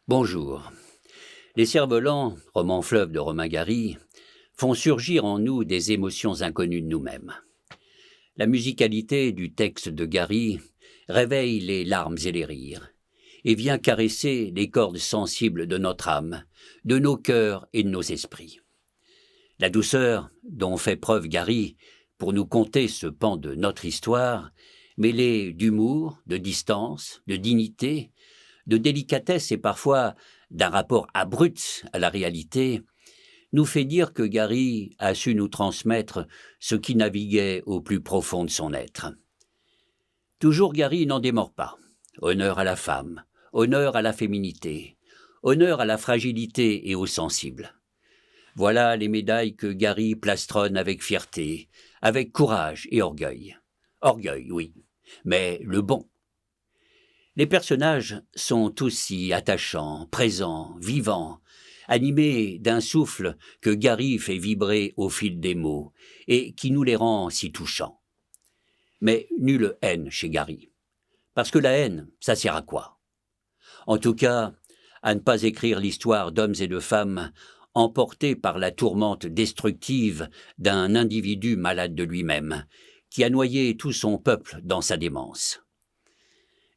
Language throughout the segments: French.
Bonjour. Les Cerfs-volants, roman fleuve de Romain Gary, font surgir en nous des émotions inconnues de nous-mêmes. La musicalité du texte de Gary réveille les larmes et les rires, et vient caresser les cordes sensibles de notre âme, de nos cœurs et de nos esprits. La douceur dont fait preuve Gary pour nous conter ce pan de notre histoire, mêlée d'humour, de distance, de dignité, de délicatesse et parfois d'un rapport abrupt à la réalité, nous fait dire que Gary a su nous transmettre ce qui naviguait au plus profond de son être. Toujours Gary n'en démord pas. Honneur à la femme, honneur à la féminité, honneur à la fragilité et aux sensibles. Voilà les médailles que Gary plastronne avec fierté, avec courage et orgueil. Orgueil, oui, mais le bon. Les personnages sont tous si attachants, présents, vivants, animés d'un souffle que Gary fait vibrer au fil des mots et qui nous les rend si touchants. Mais nulle haine chez Gary. Parce que la haine, ça sert à quoi? En tout cas, à ne pas écrire l'histoire d'hommes et de femmes emportés par la tourmente destructive d'un individu malade de lui-même, qui a noyé tout son peuple dans sa démence.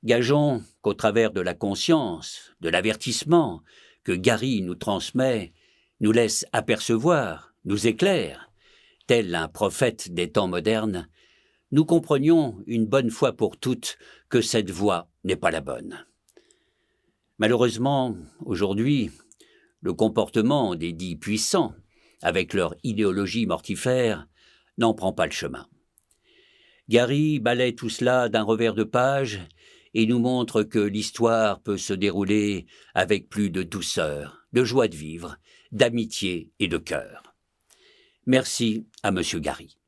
Gageons qu'au travers de la conscience, de l'avertissement que Gary nous transmet, nous laisse apercevoir, nous éclaire, tel un prophète des temps modernes, nous comprenions une bonne fois pour toutes que cette voie n'est pas la bonne. Malheureusement, aujourd'hui, le comportement des dits puissants, avec leur idéologie mortifère, n'en prend pas le chemin. Gary balaie tout cela d'un revers de page et nous montre que l'histoire peut se dérouler avec plus de douceur, de joie de vivre, d'amitié et de cœur. Merci à Monsieur Gary.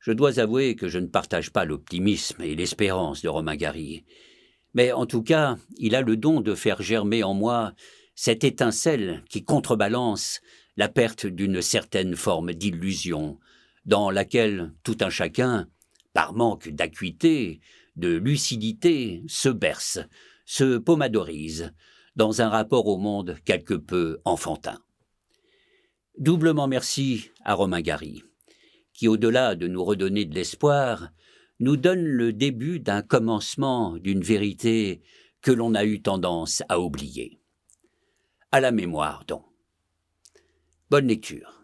Je dois avouer que je ne partage pas l'optimisme et l'espérance de Romain Gary, mais en tout cas, il a le don de faire germer en moi cette étincelle qui contrebalance la perte d'une certaine forme d'illusion, dans laquelle tout un chacun, par manque d'acuité, de lucidité, se berce, se pommadorise, dans un rapport au monde quelque peu enfantin. Doublement merci à Romain Gary, qui, au-delà de nous redonner de l'espoir, nous donne le début d'un commencement d'une vérité que l'on a eu tendance à oublier. À la mémoire, donc. Bonne lecture.